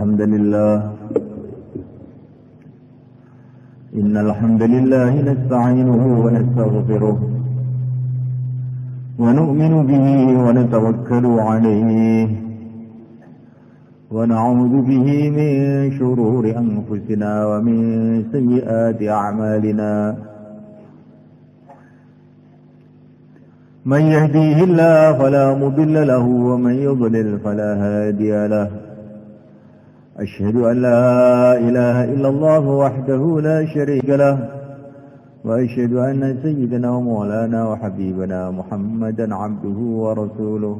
الحمد لله نستعينه ونستغفره ونؤمن به ونتوكل عليه ونعوذ به من شرور أنفسنا ومن سيئات أعمالنا من يهديه الله فلا مضل له ومن يضلل فلا هادي له أشهد أن لا إله إلا الله وحده لا شريك له وأشهد أن سيدنا ومولانا وحبيبنا محمدا عبده ورسوله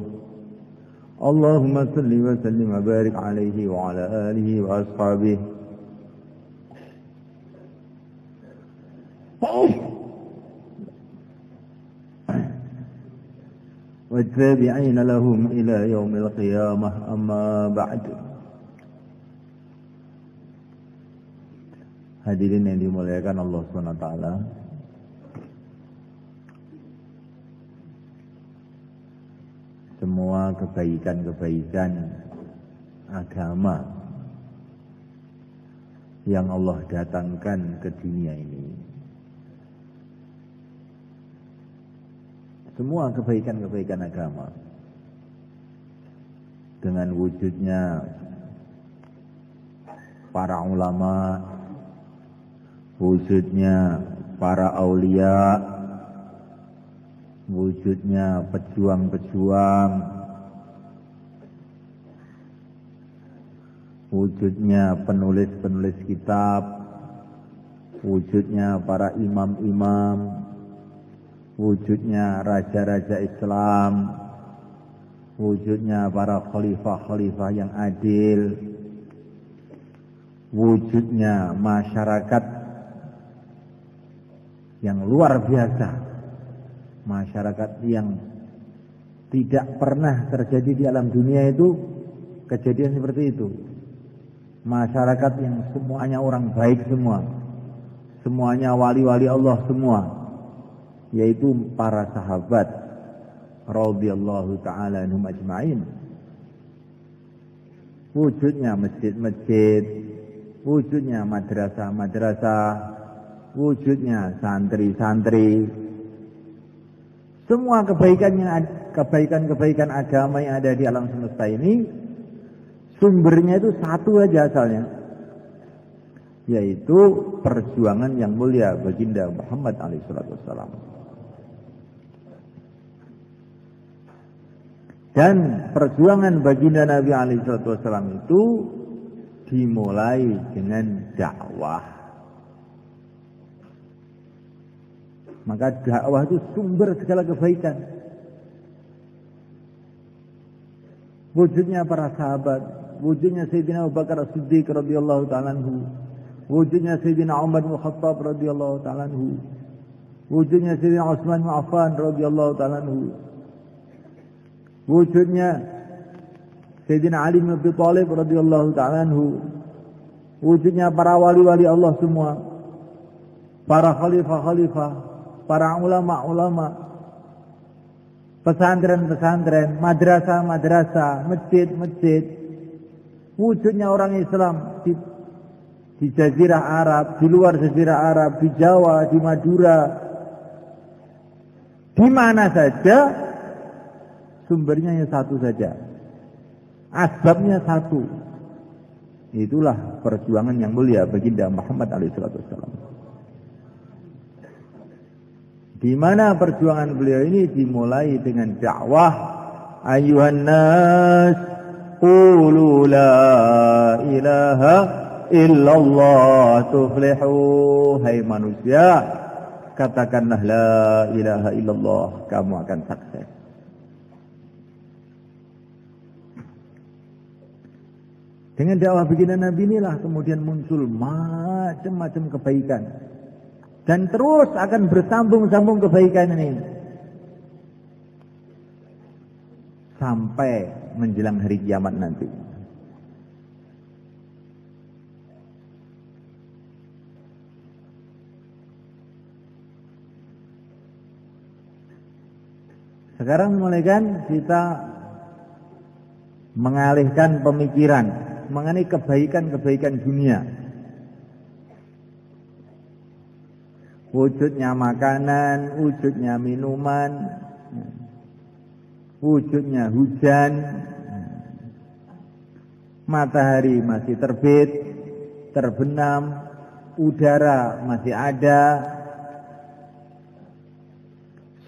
اللهم صل وسلم وبارك عليه وعلى آله وأصحابه والتابعين لهم إلى يوم القيامة أما بعد. Hadirin yang dimuliakan Allah SWT, semua kebaikan-kebaikan agama yang Allah datangkan ke dunia ini, semua kebaikan-kebaikan agama dengan wujudnya para ulama, wujudnya para aulia, wujudnya pejuang-pejuang, wujudnya penulis-penulis kitab, wujudnya para imam-imam, wujudnya raja-raja Islam, wujudnya para khalifah-khalifah yang adil, wujudnya masyarakat yang luar biasa, masyarakat yang tidak pernah terjadi di alam dunia itu kejadian seperti itu. Masyarakat yang semuanya orang baik semua, semuanya wali-wali Allah semua, yaitu para sahabat radhiyallahu ta'ala anhum ajma'in. Wujudnya masjid-masjid, wujudnya madrasah-madrasah, wujudnya santri-santri. Semua kebaikan-kebaikan agama yang ada di alam semesta ini, sumbernya itu satu aja asalnya, yaitu perjuangan yang mulia baginda Muhammad alaihissalam. Dan perjuangan baginda Nabi alaihissalam itu dimulai dengan dakwah. Maka dakwah itu sumber segala kebaikan. Wujudnya para sahabat, wujudnya Sayyidina Abu Bakar As-Siddiq radhiyallahu ta'ala anhu, wujudnya Sayyidina Umar bin Khattab radhiyallahu ta'ala anhu, wujudnya Sayyidina Utsman bin Affan radhiyallahu ta'ala anhu, wujudnya Sayyidina Ali bin Abi Thalib radhiyallahu ta'ala anhu, wujudnya para wali-wali Allah semua, para khalifah-khalifah, para ulama-ulama, pesantren-pesantren, madrasah-madrasah, masjid-masjid, wujudnya orang Islam di Jazirah Arab, di luar Jazirah Arab, di Jawa, di Madura, di mana saja, sumbernya yang satu saja, asbabnya satu. Itulah perjuangan yang mulia baginda Muhammad alaihissalam. Di mana perjuangan beliau ini dimulai dengan dakwah, ayyuhan nas qulu la ilaha illallah tuflihu, hai manusia, katakanlah la ilaha illallah, kamu akan sukses. Dengan dakwah baginda Nabi inilah kemudian muncul macam-macam kebaikan. Dan terus akan bersambung-sambung kebaikan ini sampai menjelang hari kiamat nanti. Sekarang mulai kan kita mengalihkan pemikiran mengenai kebaikan-kebaikan dunia. Wujudnya makanan, wujudnya minuman, wujudnya hujan, matahari masih terbit, terbenam, udara masih ada.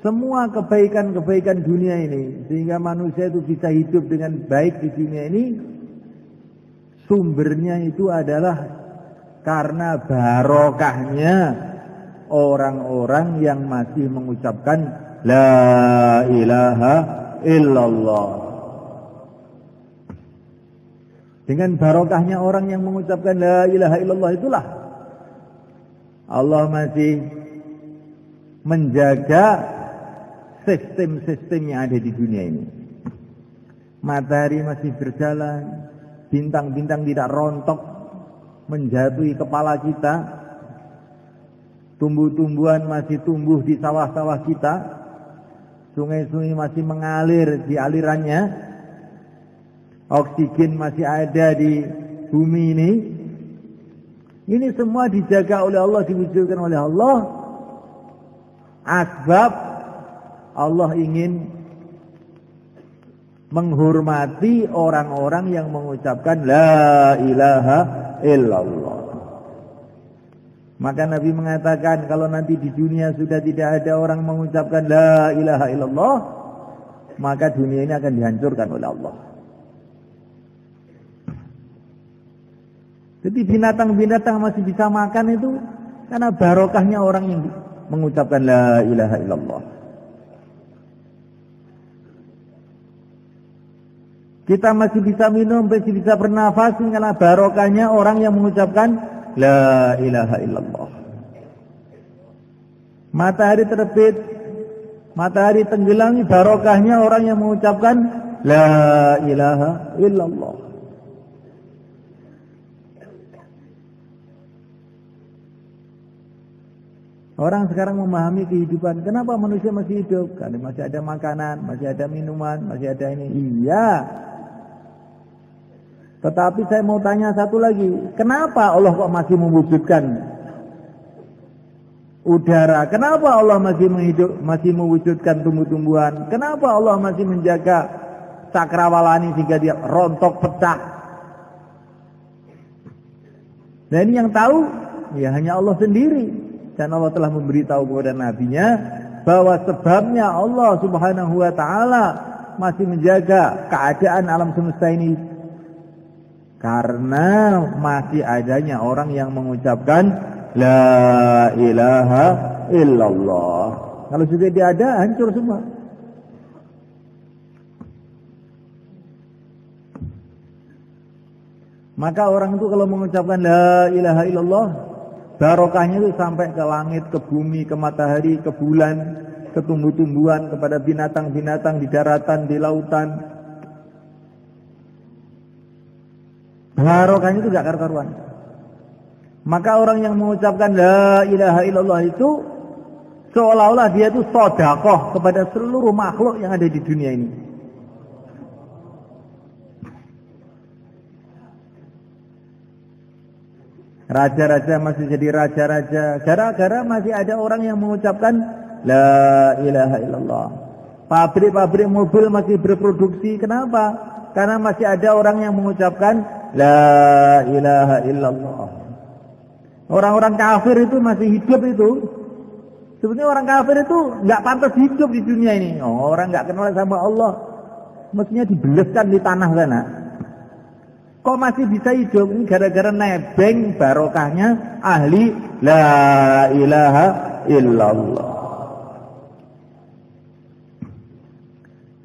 Semua kebaikan-kebaikan dunia ini, sehingga manusia itu bisa hidup dengan baik di dunia ini, sumbernya itu adalah karena barokahnya orang-orang yang masih mengucapkan La ilaha illallah. Dengan barokahnya orang yang mengucapkan La ilaha illallah itulah Allah masih menjaga sistem-sistem yang ada di dunia ini. Matahari masih berjalan, bintang-bintang tidak rontok menjatuhi kepala kita, tumbuh-tumbuhan masih tumbuh di sawah-sawah kita, sungai-sungai masih mengalir di alirannya, oksigen masih ada di bumi ini. Ini semua dijaga oleh Allah, diwujudkan oleh Allah. Asbab Allah ingin menghormati orang-orang yang mengucapkan La ilaha illallah. Maka Nabi mengatakan kalau nanti di dunia sudah tidak ada orang mengucapkan La ilaha illallah, maka dunia ini akan dihancurkan oleh Allah. Jadi binatang-binatang masih bisa makan itu karena barokahnya orang yang mengucapkan La ilaha illallah. Kita masih bisa minum, masih bisa bernafas karena barokahnya orang yang mengucapkan La ilaha illallah. Matahari terbit, matahari tenggelam, barokahnya orang yang mengucapkan La ilaha illallah. Orang sekarang memahami kehidupan. Kenapa manusia masih hidup? Karena masih ada makanan, masih ada minuman, masih ada ini. Iya. Tetapi saya mau tanya satu lagi. Kenapa Allah kok masih mewujudkan udara? Kenapa Allah masih mewujudkan tumbuh-tumbuhan? Kenapa Allah masih menjaga cakrawala sehingga dia rontok pecah? Dan ini yang tahu ya hanya Allah sendiri. Dan Allah telah memberitahu kepada nabinya bahwa sebabnya Allah Subhanahu wa taala masih menjaga keadaan alam semesta ini karena masih adanya orang yang mengucapkan La ilaha illallah. Kalau sudah tidak ada, hancur semua. Maka orang itu kalau mengucapkan La ilaha illallah, barokahnya itu sampai ke langit, ke bumi, ke matahari, ke bulan, ke tumbuh-tumbuhan, kepada binatang-binatang di daratan, di lautan. Barokahnya itu gak karu-karuan. Maka orang yang mengucapkan La ilaha illallah itu seolah-olah dia itu sedekah kepada seluruh makhluk yang ada di dunia ini. Raja-raja masih jadi raja-raja gara-gara masih ada orang yang mengucapkan La ilaha illallah. Pabrik-pabrik mobil masih berproduksi. Kenapa? Karena masih ada orang yang mengucapkan La ilaha illallah. Orang-orang kafir itu masih hidup itu. Sebenarnya orang kafir itu nggak pantas hidup di dunia ini. Orang nggak kenal sama Allah, mestinya dibeleskan di tanah sana. Kok masih bisa hidup? Ini gara-gara nebeng barokahnya ahli La ilaha illallah.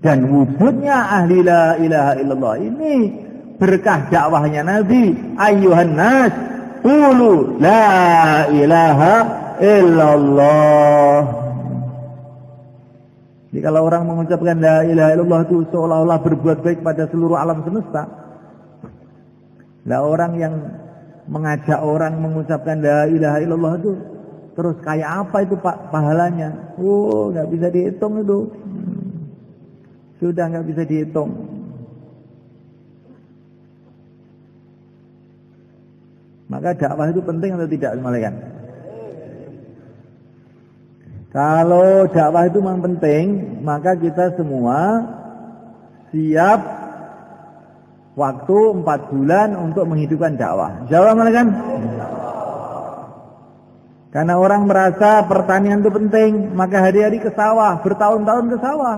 Dan wujudnya ahli La ilaha illallah ini berkah dakwahnya Nabi. Ayyuhan nas, qulu La ilaha illallah. Jadi kalau orang mengucapkan La ilaha illallah itu seolah-olah berbuat baik pada seluruh alam semesta. Lah orang yang mengajak orang mengucapkan La ilaha illallah itu terus kayak apa itu Pak pahalanya? Oh, nggak bisa dihitung itu. Sudah nggak bisa dihitung. Maka dakwah itu penting atau tidak sekalian? Kalau dakwah itu memang penting, maka kita semua siap waktu 4 bulan untuk menghidupkan dakwah. Insyaallah sekalian. Karena orang merasa pertanian itu penting, maka hari-hari ke sawah, bertahun-tahun ke sawah.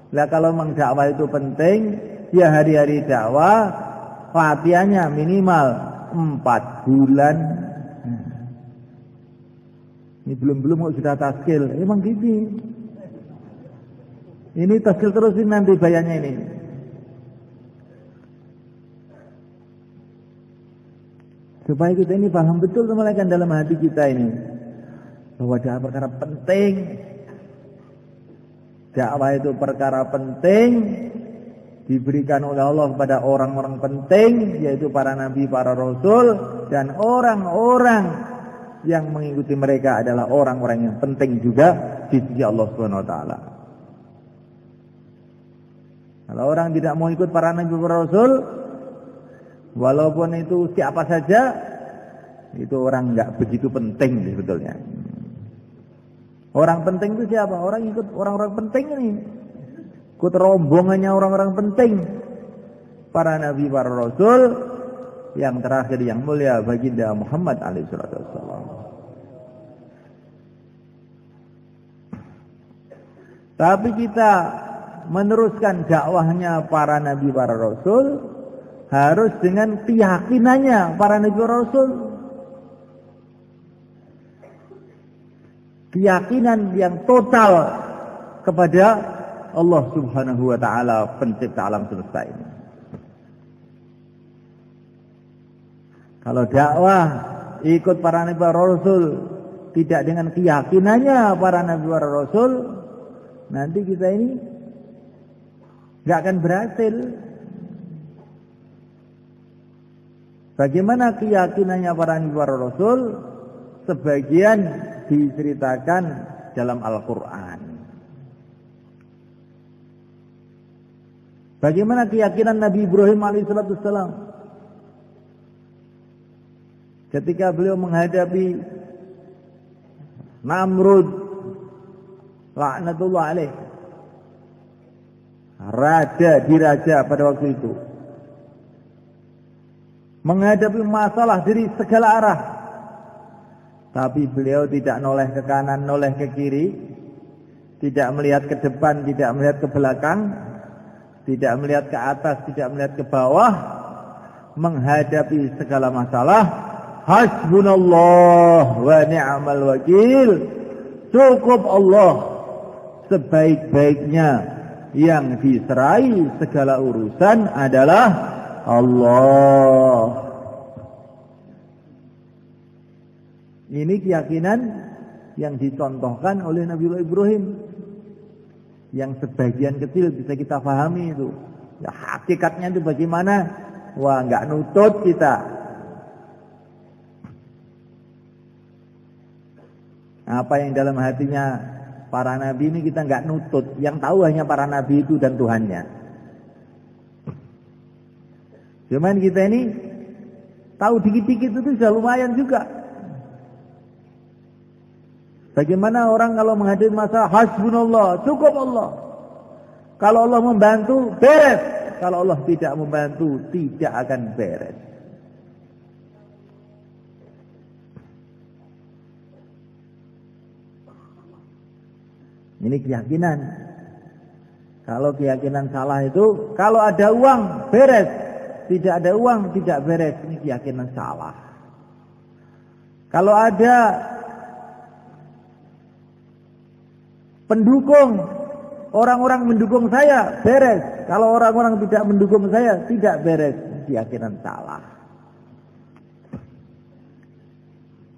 Lah kalau memang dakwah itu penting, ya hari-hari dakwah, latihannya minimal 4 bulan. Ini belum kok sudah taskil. Emang gini. Ini taskil terusin nanti bayarnya ini. Supaya kita ini paham betul teman-teman dalam hati kita ini bahwa dakwah perkara penting. Dakwah itu perkara penting, diberikan oleh Allah kepada orang-orang penting, yaitu para nabi, para rasul, dan orang-orang yang mengikuti mereka adalah orang-orang yang penting juga di sisi Allah Subhanahu wa taala. Kalau orang tidak mau ikut para nabi, para rasul, walaupun itu siapa saja, itu orang nggak begitu penting sebetulnya. Orang penting itu siapa? Orang ikut orang-orang penting ini. Ikut rombongannya orang-orang penting. Para nabi, para rasul, yang terakhir yang mulia baginda Muhammad alaihi salatu wassalam. Tapi kita meneruskan dakwahnya para nabi, para rasul harus dengan keyakinannya para nabi rasul. Keyakinan yang total kepada Allah Subhanahu wa taala, pencipta alam semesta ini. Kalau dakwah ikut para nabi rasul tidak dengan keyakinannya para nabi rasul, nanti kita ini enggak akan berhasil. Bagaimana keyakinannya para nabi para rasul? Sebagian diceritakan dalam Al-Quran. Bagaimana keyakinan Nabi Ibrahim alaihissalam ketika beliau menghadapi Namrud laknatullah alaih, raja pada waktu itu, menghadapi masalah dari segala arah, tapi beliau tidak noleh ke kanan, noleh ke kiri, tidak melihat ke depan, tidak melihat ke belakang, tidak melihat ke atas, tidak melihat ke bawah, menghadapi segala masalah. Hasbunallah wa ni'mal wakil. Cukup Allah sebaik-baiknya, yang diserai segala urusan adalah Allah. Ini keyakinan yang dicontohkan oleh Nabi Ibrahim, yang sebagian kecil bisa kita pahami itu. Ya, hakikatnya itu bagaimana? Wah, nggak nutut kita. Apa yang dalam hatinya para nabi ini kita nggak nutut. Yang tahu hanya para nabi itu dan Tuhannya. Cuman kita ini tahu dikit-dikit itu sudah lumayan juga. Bagaimana orang kalau menghadapi masalah, hasbunallah, cukup Allah. Kalau Allah membantu, beres. Kalau Allah tidak membantu, tidak akan beres. Ini keyakinan. Kalau keyakinan salah itu, kalau ada uang, beres. Tidak ada uang, tidak beres. Ini keyakinan salah. Kalau ada pendukung, orang-orang mendukung saya, beres. Kalau orang-orang tidak mendukung saya, tidak beres. Keyakinan salah.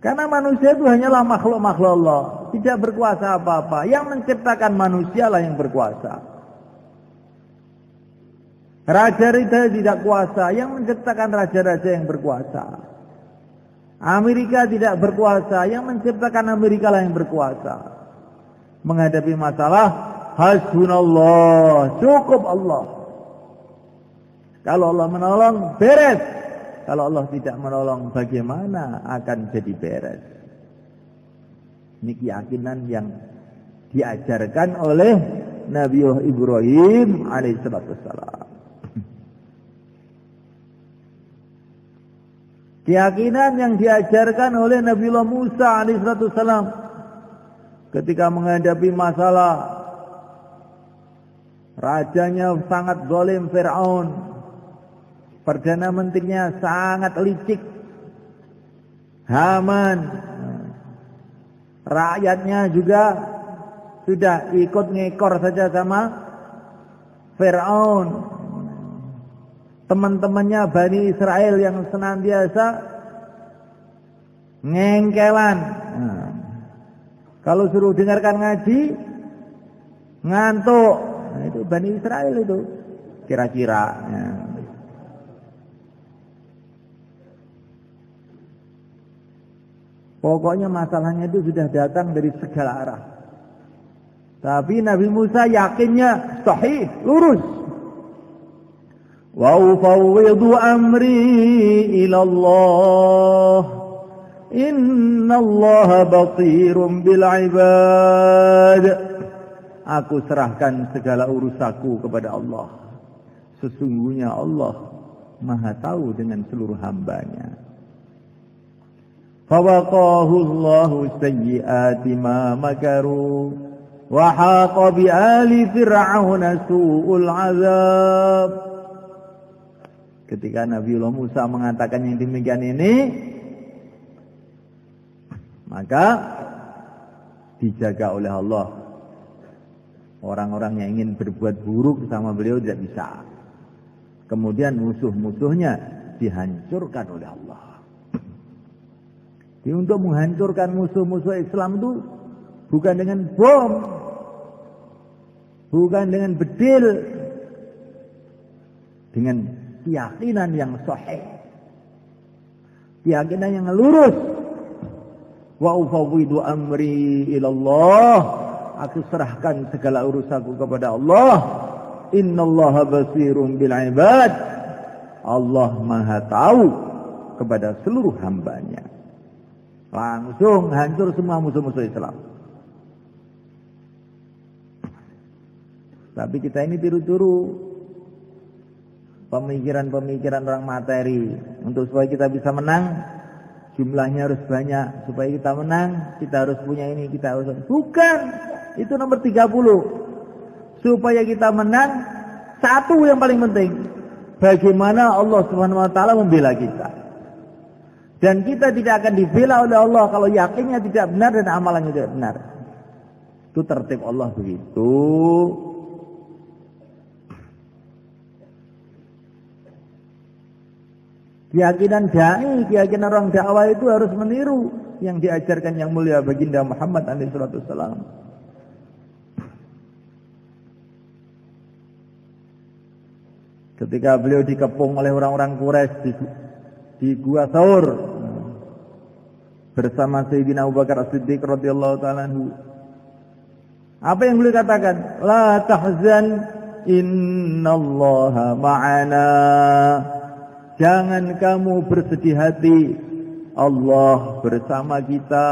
Karena manusia itu hanyalah makhluk-makhluk Allah, tidak berkuasa apa-apa. Yang menciptakan manusialah yang berkuasa. Raja-raja tidak kuasa, yang menciptakan raja-raja yang berkuasa. Amerika tidak berkuasa, yang menciptakan Amerika lah yang berkuasa. Menghadapi masalah, hasbunallah, cukup Allah. Kalau Allah menolong, beres. Kalau Allah tidak menolong, bagaimana akan jadi beres? Ini keyakinan yang diajarkan oleh Nabi Ibrahim alaihissalam. Keyakinan yang diajarkan oleh Nabiullah Musa alaihissalam ketika menghadapi masalah rajanya sangat zalim Fir'aun, perdana menterinya sangat licik Haman, rakyatnya juga sudah ikut ngekor saja sama Fir'aun. Teman-temannya Bani Israel yang senantiasa ngengkelan. Kalau suruh dengarkan ngaji, ngantuk. Nah, itu Bani Israel itu. Kira-kira. Pokoknya masalahnya itu sudah datang dari segala arah. Tapi Nabi Musa yakinnya sahih, lurus. Wa ufawwidu amri ila Allah. Innallaha basirun bil ibad. Aku serahkan segala urusanku kepada Allah. Sesungguhnya Allah Maha tahu dengan seluruh hambanya. Fawaqahu Allahu sayyi'ati ma makaru wa haqa bi ali fir'auna su'ul 'adzab. Ketika Nabiullah Musa mengatakan yang demikian ini, maka dijaga oleh Allah. Orang-orang yang ingin berbuat buruk sama beliau tidak bisa. Kemudian musuh-musuhnya dihancurkan oleh Allah. Jadi untuk menghancurkan musuh-musuh Islam itu bukan dengan bom, bukan dengan bedil, dengan keyakinan yang sahih, keyakinan yang lurus. Wa ufawwidu amri ilallah. Aku serahkan segala urusanku kepada Allah. Innallaha basirun bil ibad. Allah Maha tahu kepada seluruh hambanya. Langsung hancur semua musuh-musuh Islam. Tapi kita ini tiru-tiru pemikiran-pemikiran orang materi. Untuk supaya kita bisa menang, jumlahnya harus banyak. Supaya kita menang, kita harus punya ini, kita harus... Bukan, itu nomor 30. Supaya kita menang, satu yang paling penting, bagaimana Allah Subhanahu wa taala membela kita. Dan kita tidak akan dibela oleh Allah kalau yakinnya tidak benar dan amalannya tidak benar. Itu tertib Allah begitu. Keyakinan dai, keyakinan orang dakwah itu harus meniru yang diajarkan yang mulia baginda Muhammad SAW. Ketika beliau dikepung oleh orang-orang Quraisy di Gua Thaur bersama Sayyidina Abu Bakar As-Siddiq radhiyallahu ta'ala anhu. Apa yang beliau katakan? La tahzan innallaha ma'ana. Jangan kamu bersedih hati, Allah bersama kita.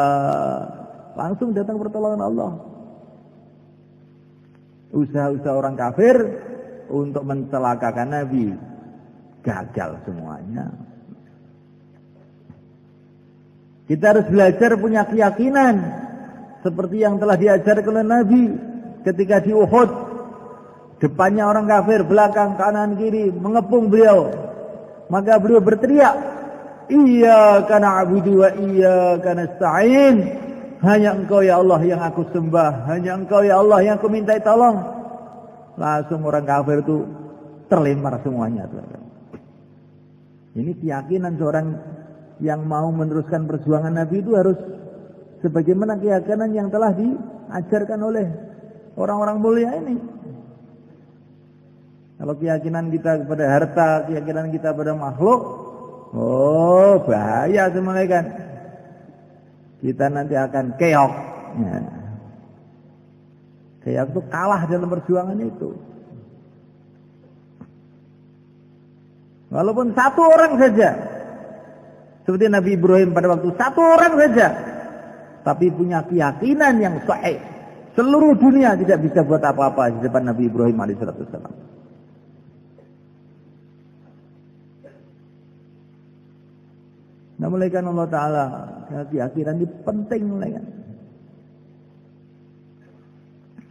Langsung datang pertolongan Allah. Usaha-usaha orang kafir untuk mencelakakan Nabi gagal semuanya. Kita harus belajar punya keyakinan seperti yang telah diajarkan oleh Nabi ketika di Uhud. Depannya orang kafir, belakang, kanan, kiri mengepung beliau. Maka beliau berteriak, Iyyaka na'budu wa iyyaka nasta'in. Hanya Engkau ya Allah yang aku sembah, hanya Engkau ya Allah yang aku mintai tolong. Langsung orang kafir itu terlempar semuanya. Ini keyakinan seorang yang mau meneruskan perjuangan Nabi itu harus sebagaimana keyakinan yang telah diajarkan oleh orang-orang mulia ini. Kalau keyakinan kita kepada harta, keyakinan kita pada makhluk, oh bahaya semua kan. Kita nanti akan keok. Ya. Keok itu kalah dalam perjuangan itu. Walaupun satu orang saja Seperti Nabi Ibrahim pada waktu satu orang saja, tapi punya keyakinan yang sahih. Seluruh dunia tidak bisa buat apa-apa di depan Nabi Ibrahim alaihissalam. Nah, mulai kan Allah Ta'ala keyakinan ini penting mulai kan.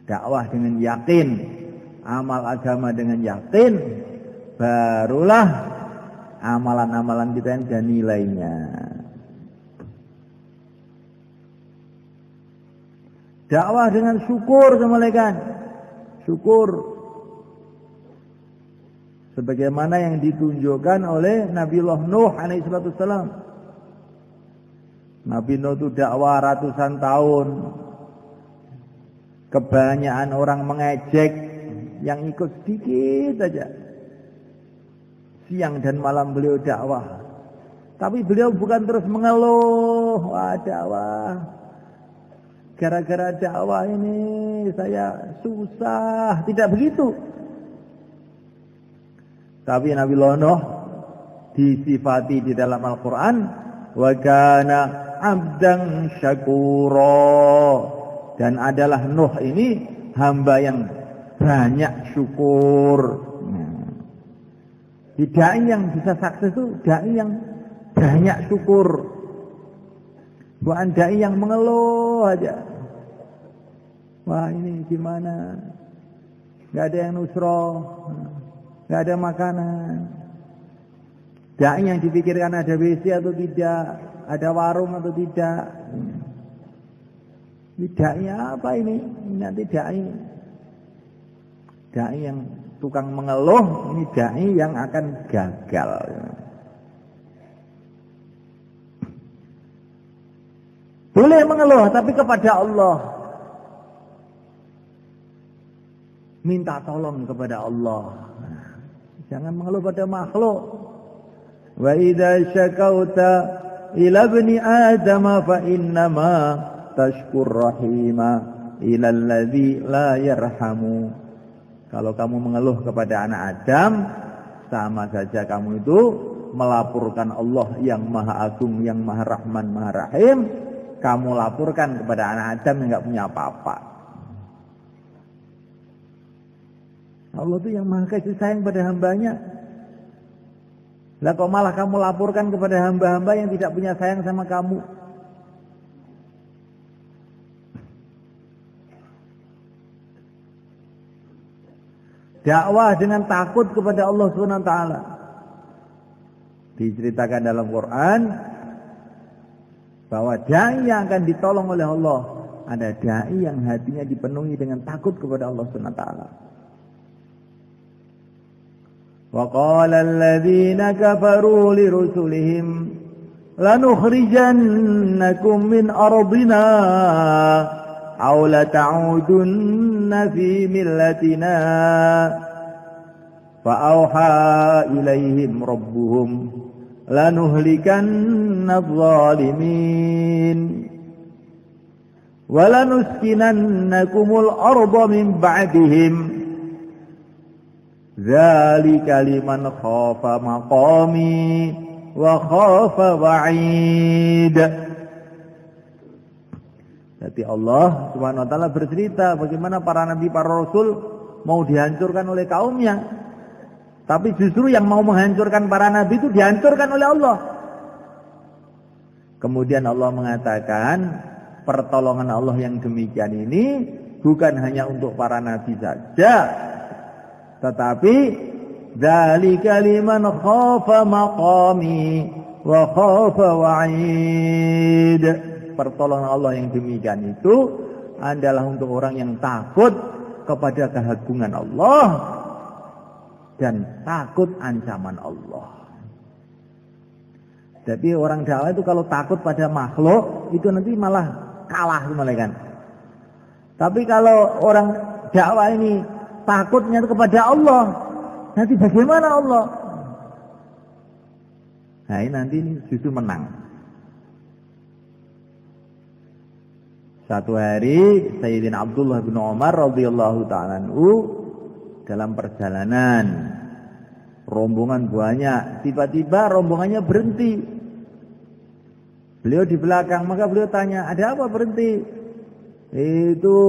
Dakwah dengan yakin, amal agama dengan yakin, barulah amalan-amalan kita yang ada nilainya. Dakwah dengan syukur semalekan. Syukur. Sebagaimana yang ditunjukkan oleh Nabiullah Nuh alaihissalam. Nabi Nuh itu dakwah ratusan tahun. Kebanyakan orang mengejek, yang ikut sedikit saja. Siang dan malam beliau dakwah. Tapi beliau bukan terus mengeluh, wah dakwah. Gara-gara dakwah ini saya susah. Tidak begitu. Tapi Nabi Nuh disifati di dalam Al-Quran, wa kana abdan syakura. Dan adalah Nuh ini hamba yang banyak syukur. Dai yang bisa sukses itu dai yang banyak syukur. Bukan dai yang mengeluh aja. Wah ini gimana? Gak ada yang nusroh, gak ada makanan. Dai yang dipikirkan ada WC atau tidak, ada warung atau tidak. Ini dai apa ini? Ini nanti dai yang tukang mengeluh, ini dai yang akan gagal. Boleh mengeluh, tapi kepada Allah. Minta tolong kepada Allah. Jangan mengeluh pada makhluk. Wa idza syakauta ila ibni adam fa innama tashkur rahima ila alladzi la yarhamu. Kalau kamu mengeluh kepada anak Adam, sama saja kamu itu melaporkan Allah yang Maha Agung, yang Maha Rahman, Maha Rahim. Kamu laporkan kepada anak Adam yang enggak punya apa-apa. Allah itu yang Maha kasih sayang pada hambanya. Lah kok malah kamu laporkan kepada hamba-hamba yang tidak punya sayang sama kamu? Dakwah dengan takut kepada Allah Subhanahu wa taala. Diceritakan dalam Quran bahwa dai yang akan ditolong oleh Allah, ada dai yang hatinya dipenuhi dengan takut kepada Allah Subhanahu wa taala. Wa qala alladziina kafaru li rusulihim lanukhrijannakum min ardina aw la ta'udunna fi millatina fa auha ilaihim rabbuhum lanuhlikanna adh-dhalimin wa lanuskinannakumul arda min ba'dihim dzalika liman khafa maqami wa khafa wa'id. Jadi Allah Subhanahu wa taala bercerita bagaimana para nabi, para rasul mau dihancurkan oleh kaumnya. Tapi justru yang mau menghancurkan para nabi itu dihancurkan oleh Allah. Kemudian Allah mengatakan pertolongan Allah yang demikian ini bukan hanya untuk para nabi saja, tetapi dzalika liman khafa maqami wa khafa wa'id. Pertolongan Allah yang demikian itu adalah untuk orang yang takut kepada keagungan Allah dan takut ancaman Allah. Jadi orang dakwah itu kalau takut pada makhluk itu nanti malah kalah kan. Tapi kalau orang dakwah ini takutnya kepada Allah, nanti bagaimana Allah? Nah ini nanti justru menang. Satu hari Sayyidina Abdullah bin Umar radhiyallahu ta'ala anhu dalam perjalanan, rombongan banyak, tiba-tiba rombongannya berhenti. Beliau di belakang, maka beliau tanya, ada apa berhenti? Itu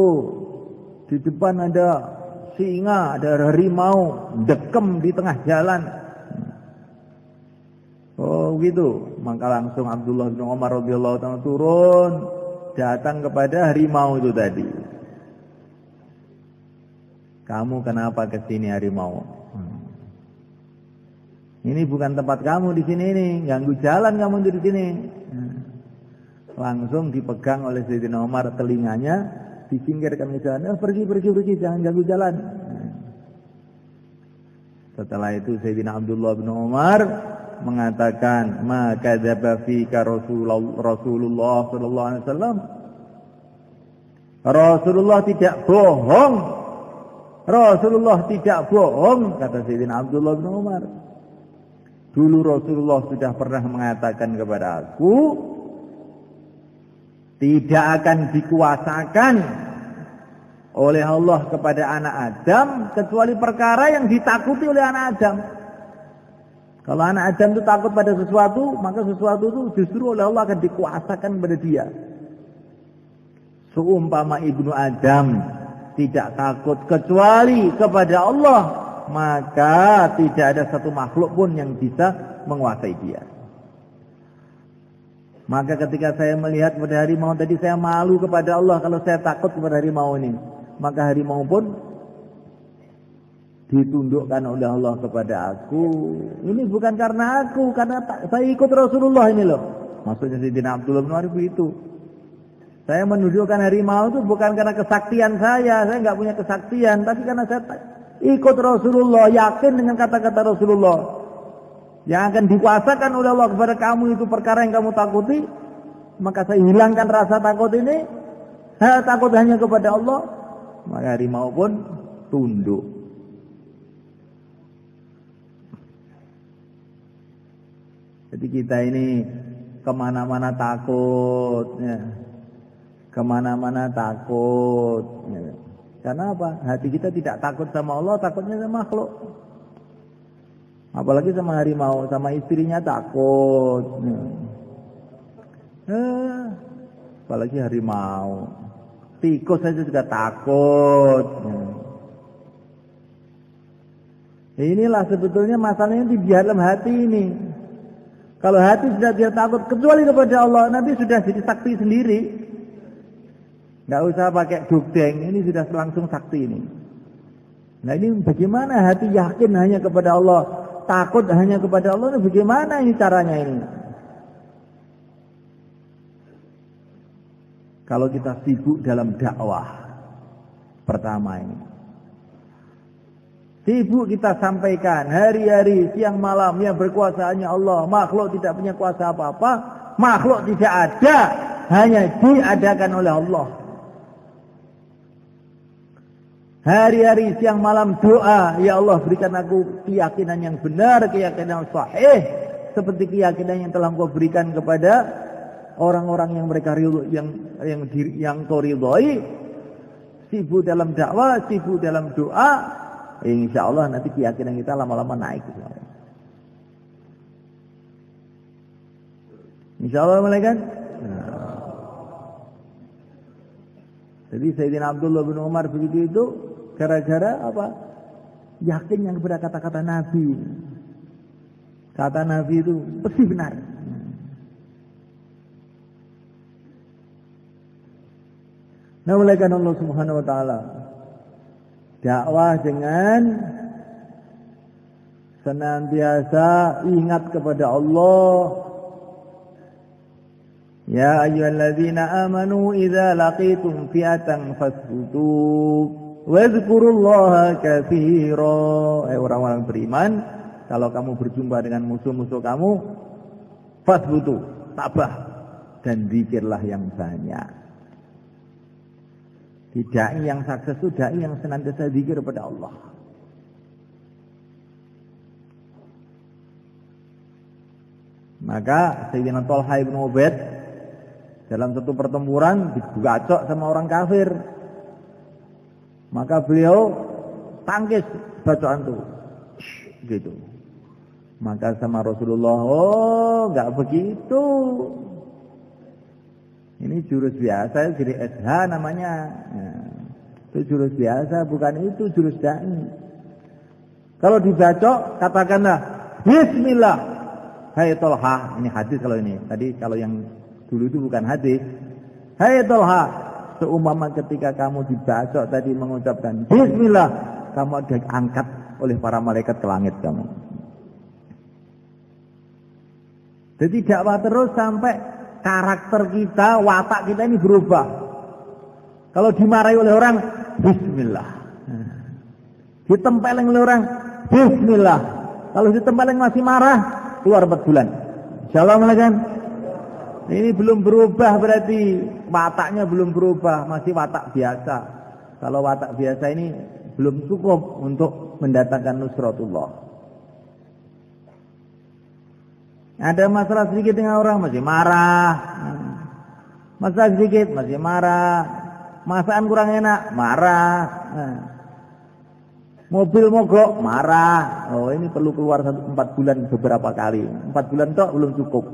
di depan ada singa, ada harimau, dekem di tengah jalan. Oh gitu. Maka langsung Abdullah bin Umar radhiyallahu ta'ala turun, datang kepada harimau itu tadi. Kamu kenapa ke sini harimau? Ini bukan tempat kamu di sini ini, ganggu jalan kamu di sini. Langsung dipegang oleh Sayyidina Umar telinganya, disingkirkan ke jalan. Pergi, jangan ganggu jalan. Setelah itu Sayyidina Abdullah bin Umar mengatakan, "Ma kadzaba fika Rasulullah sallallahu alaihi wasallam." Rasulullah tidak bohong. Rasulullah tidak bohong, kata Sayyidina Abdullah bin Umar. Dulu Rasulullah sudah pernah mengatakan kepada aku, tidak akan dikuasakan oleh Allah kepada anak Adam kecuali perkara yang ditakuti oleh anak Adam. Kalau anak Adam itu takut pada sesuatu, maka sesuatu itu justru oleh Allah akan dikuasakan kepada dia. Seumpama ibnu Adam tidak takut kecuali kepada Allah, maka tidak ada satu makhluk pun yang bisa menguasai dia. Maka ketika saya melihat pada harimau tadi, saya malu kepada Allah kalau saya takut kepada harimau ini. Maka harimau pun ditundukkan oleh Allah kepada aku. Ini bukan karena aku, karena saya ikut Rasulullah ini loh. Maksudnya Sayyidina Abdullah bin Umar itu. Saya menundukkan harimau itu bukan karena kesaktian saya nggak punya kesaktian, tapi karena saya ikut Rasulullah, yakin dengan kata-kata Rasulullah. Yang akan dikuasakan oleh Allah kepada kamu itu perkara yang kamu takuti, maka saya hilangkan rasa takut ini. Saya takut hanya kepada Allah, maka harimau pun tunduk. Jadi kita ini kemana-mana takut, ya. Kemana-mana takut. Ya. Karena apa? Hati kita tidak takut sama Allah, takutnya sama makhluk. Apalagi sama harimau, sama istrinya takut. Apalagi harimau. Tikus saja juga takut. Inilah sebetulnya masalahnya di dalam hati ini. Kalau hati sudah tidak takut kecuali kepada Allah, nanti sudah jadi sakti sendiri. Nggak usah pakai dugdeng, ini sudah langsung sakti ini. Nah ini bagaimana hati yakin hanya kepada Allah, takut hanya kepada Allah, ini bagaimana ini caranya ini? Kalau kita sibuk dalam dakwah, pertama ini. Sibuk kita sampaikan hari-hari, siang malam, yang berkuasa hanya Allah, makhluk tidak punya kuasa apa-apa, makhluk tidak ada, hanya diadakan oleh Allah. Hari-hari siang malam doa, ya Allah berikan aku keyakinan yang benar, keyakinan yang sahih, seperti keyakinan yang telah Engkau berikan kepada orang-orang yang mereka yang Kau ridhoi. Sibuk dalam dakwah, sibuk dalam doa, insya Allah nanti keyakinan kita lama-lama naik. Insya Allah malaikat. Jadi Sayyidina Abdullah bin Umar begitu itu gara-gara apa? Yakin yang kepada kata-kata Nabi. Kata Nabi itu pasti benar. Nah, mulaikan Allah Subhanahu wa taala dakwah dengan senantiasa ingat kepada Allah. Ya ayyuhalladzina amanu idza laqitum fi'atan fasbutu wadhkurullaha katsira. Orang-orang beriman, kalau kamu berjumpa dengan musuh-musuh kamu, fasbutu, tabah dan zikirlah yang banyak. Dai yang sukses itu dai yang senantiasa zikir kepada Allah. Maka Sayyidina Thalha bin Ubaid dalam satu pertempuran digacok sama orang kafir. Maka beliau tangkis bacaan itu. Gitu. Maka sama Rasulullah, oh enggak begitu. Ini jurus biasa, jadi SH namanya. Nah, itu jurus biasa, bukan itu jurus dai. Kalau dibacok, katakanlah Bismillah. Hai Tolha, ini hadis kalau ini. Tadi kalau yang dulu itu bukan hadis. Hai Tolha, seumpama ketika kamu dibacok tadi mengucapkan Bismillah, kamu diangkat oleh para malaikat ke langit kamu. Jadi dakwah terus sampai karakter kita, watak kita ini berubah. Kalau dimarahi oleh orang, Bismillah. Ditempeleng oleh orang, Bismillah. Kalau ditempeleng masih marah, keluar 4 bulan. Insyaallah kan? Ini belum berubah berarti wataknya belum berubah, masih watak biasa. Kalau watak biasa ini belum cukup untuk mendatangkan nusratullah. Ada masalah sedikit dengan orang masih marah. Masalah sedikit masih marah. Masakan kurang enak, marah. Mobil mogok, marah. Oh, ini perlu keluar 4 bulan beberapa kali. 4 bulan tok belum cukup.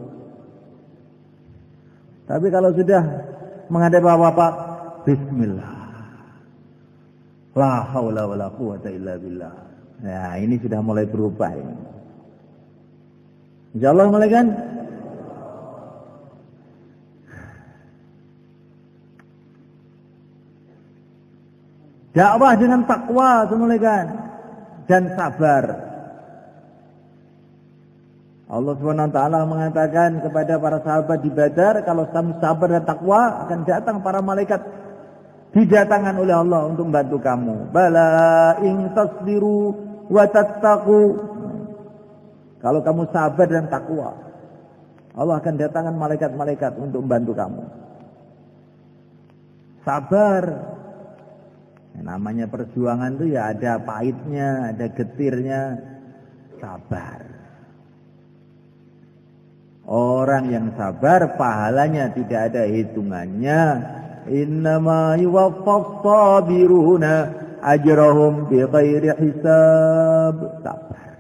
Tapi kalau sudah menghadapi apa-apa, Bismillah. La haula wala quwata illa billah. Nah, ini sudah mulai berubah ini. Insyaallah mulai kan? Dakwah dengan takwa mulai kan? Dan sabar. Allah SWT mengatakan kepada para sahabat di Badar, kalau kamu sabar dan takwa akan datang para malaikat didatangkan oleh Allah untuk membantu kamu. Bala in tasbiru wa tattaqu. Kalau kamu sabar dan takwa, Allah akan datangkan malaikat-malaikat untuk membantu kamu. Sabar. Namanya perjuangan itu ya ada pahitnya, ada getirnya. Sabar. Orang yang sabar pahalanya tidak ada hitungannya. Innama yuwaffas sabiruna ajrahum bighairi hisab. Sabar.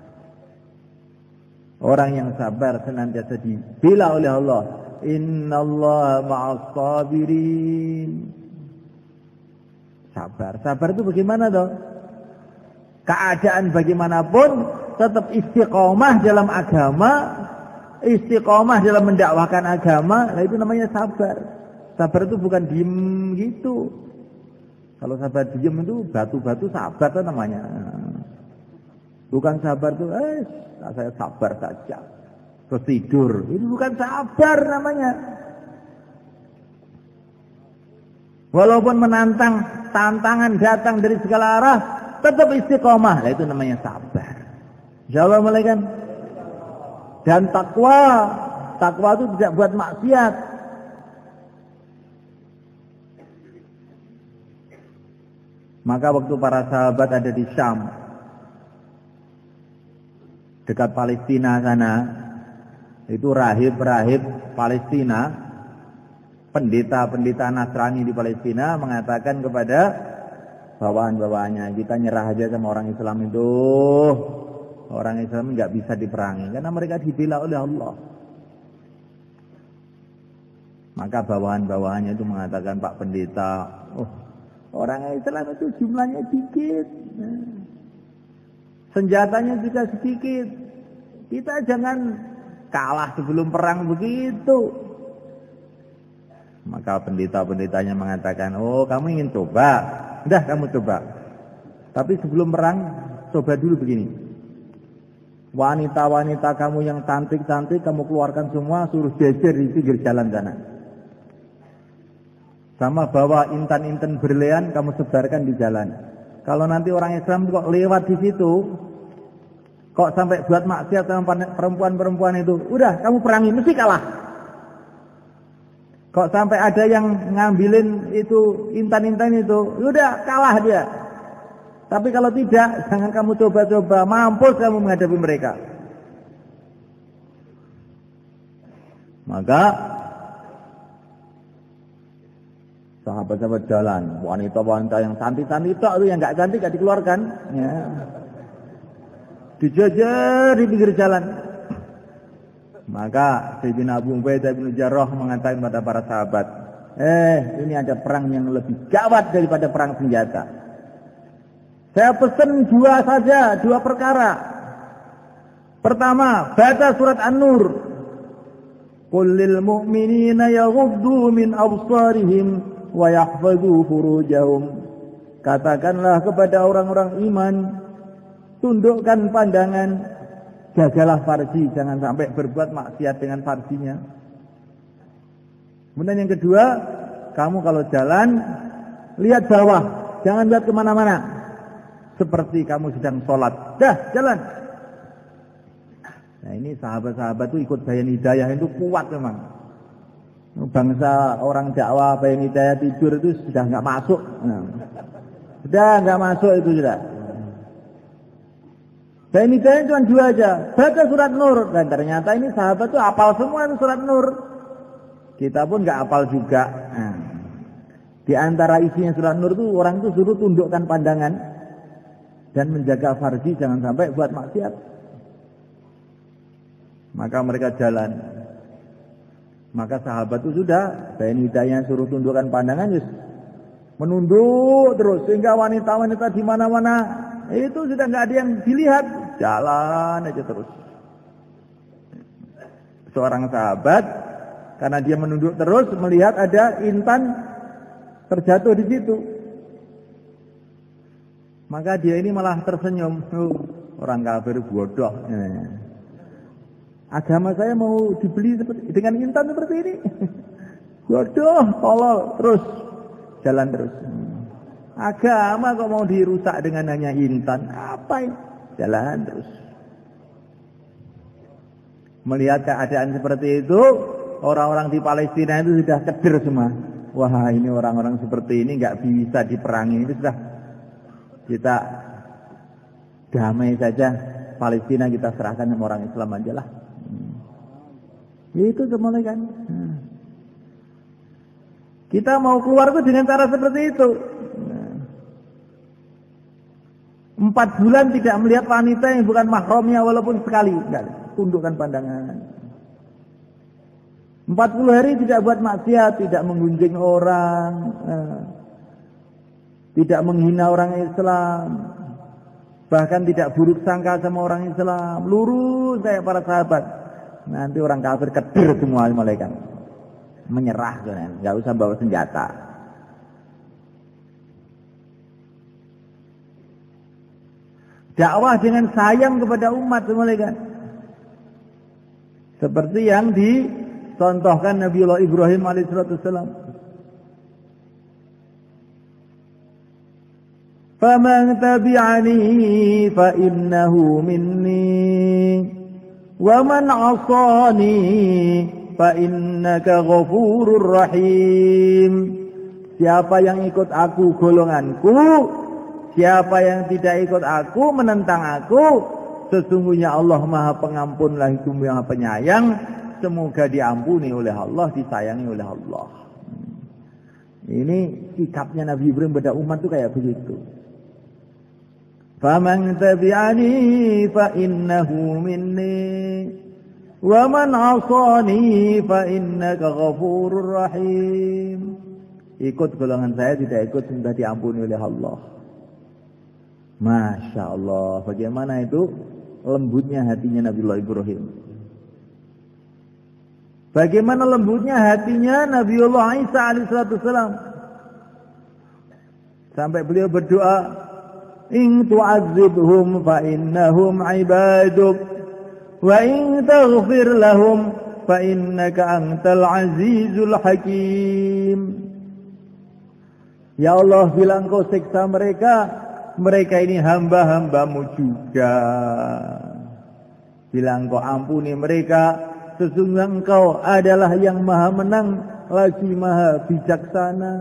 Orang yang sabar senantiasa dibela oleh Allah. Innallaha ma'as sabirin. Sabar. Sabar itu bagaimana toh? Keadaan bagaimanapun tetap istiqomah dalam agama, istiqomah dalam mendakwahkan agama, nah itu namanya sabar. Sabar itu bukan diem gitu. Kalau sabar diem itu batu-batu sabar itu namanya. Bukan sabar itu, saya sabar saja. Terus tidur. Ini bukan sabar namanya. Walaupun menantang, tantangan datang dari segala arah, tetap istiqomah. Nah, itu namanya sabar. Insyaallah mulai kan? Dan takwa. Takwa itu tidak buat maksiat. Maka waktu para sahabat ada di Syam, dekat Palestina sana, itu rahib-rahib Palestina, pendeta-pendeta Nasrani di Palestina mengatakan kepada bawahan-bawahannya, kita nyerah aja sama orang Islam itu. Orang Islam nggak bisa diperangi karena mereka dibela oleh Allah. Maka bawahan-bawahannya itu mengatakan, Pak Pendeta, orang Islam itu jumlahnya dikit. Senjatanya juga sedikit. Kita jangan kalah sebelum perang begitu. Maka pendeta-pendetanya mengatakan, kamu ingin coba? Udah kamu coba. Tapi sebelum perang, coba dulu begini. Wanita-wanita kamu yang cantik-cantik, kamu keluarkan semua, suruh jejer di pinggir jalan sana. Sama bawa intan-intan berlian, kamu sebarkan di jalan. Kalau nanti orang Islam kok lewat di situ, kok sampai buat maksiat sama perempuan-perempuan itu, udah kamu perangi, mesti kalah. Kok sampai ada yang ngambilin itu intan-intan itu, udah kalah dia. Tapi kalau tidak, jangan kamu coba-coba, mampus kamu menghadapi mereka. Maka sahabat-sahabat jalan, wanita-wanita yang cantik-cantik itu yang nggak cantik nggak dikeluarkan, ya. Dijajar di pinggir jalan. Maka Sayyidina Abu Ubaidah bin Jarrah mengatakan kepada para sahabat, Ini ada perang yang lebih gawat daripada perang senjata. Saya pesan dua perkara. Pertama, baca surat An-Nur. Qul lil mu'minina yaghuddu min absarihim wa yahfazu furujahum. Katakanlah kepada orang-orang iman, tundukkan pandangan, jagalah farji, jangan sampai berbuat maksiat dengan farjinya. Kemudian yang kedua, kamu kalau jalan, lihat bawah, jangan lihat kemana-mana. Seperti kamu sedang sholat. Dah, jalan. Nah ini sahabat-sahabat itu ikut Bayan Hidayah itu kuat memang. Bangsa orang dakwah Bayan Hidayah tidur itu sudah nggak masuk. Sudah nggak masuk itu sudah. Bayan Hidayah cuma dua aja. Baca surat Nur. Dan ternyata ini sahabat itu hafal semua itu surat Nur. Kita pun nggak hafal juga. Nah, di antara isinya surat Nur itu orang itu suruh tundukkan pandangan dan menjaga farji jangan sampai buat maksiat. Maka mereka jalan. Maka sahabat itu sudah Bayan Hidayah suruh tundukkan pandangan, menunduk terus sehingga wanita-wanita di mana-mana itu sudah nggak ada yang dilihat, jalan aja terus. Seorang sahabat karena dia menunduk terus melihat ada intan terjatuh di situ. Maka dia ini malah tersenyum. Orang kafir bodoh. Agama saya mau dibeli dengan intan seperti ini. Bodoh, tolol, terus jalan terus. Agama kok mau dirusak dengan hanya intan? Apa ini? Jalan terus. Melihat keadaan seperti itu, orang-orang di Palestina itu sudah keder semua. Wah, ini orang-orang seperti ini nggak bisa diperangi. Ini sudah kita damai saja. Palestina kita serahkan sama orang Islam aja lah. Itu semuanya kan. Kita mau keluar itu dengan cara seperti itu. 4 bulan tidak melihat wanita yang bukan mahramnya walaupun sekali. Enggak, tundukkan pandangan. 40 hari tidak buat maksiat, tidak menggunjing orang, tidak menghina orang Islam, bahkan tidak buruk sangka sama orang Islam. Lurus kayak para sahabat. Nanti orang kafir keder semua malaikat. Menyerah kan, enggak usah bawa senjata. Dakwah dengan sayang kepada umat malaikat. Seperti yang dicontohkan Nabiullah Ibrahim alaihissalam. Faman tabi'ani fa innahu minni wa man 'asani fa innaka ghafurur rahim. Siapa yang ikut aku golonganku, siapa yang tidak ikut aku menentang aku, sesungguhnya Allah Maha Pengampun lagi Maha Penyayang, semoga diampuni oleh Allah, disayangi oleh Allah. Ini sikapnya Nabi Ibrahim pada umat itu kayak begitu. Faman tabi'ani fa innahu minni wa man 'asani fa innaka ghafurur rahim. Ikut golongan saya, tidak ikut sudah diampuni oleh Allah. Masya Allah, bagaimana itu lembutnya hatinya Nabiullah Ibrahim. Bagaimana lembutnya hatinya Nabiullah Isa alaihissalam. Sampai beliau berdoa, in tu'adzibhum fa innahum ibaduk wa in taghfir lahum fa innaka antal azizul hakim. Ya Allah, bila Engkau siksa mereka, mereka ini hamba-hambamu juga. Bila Engkau ampuni mereka, sesungguhnya Engkau adalah yang maha menang lagi maha bijaksana.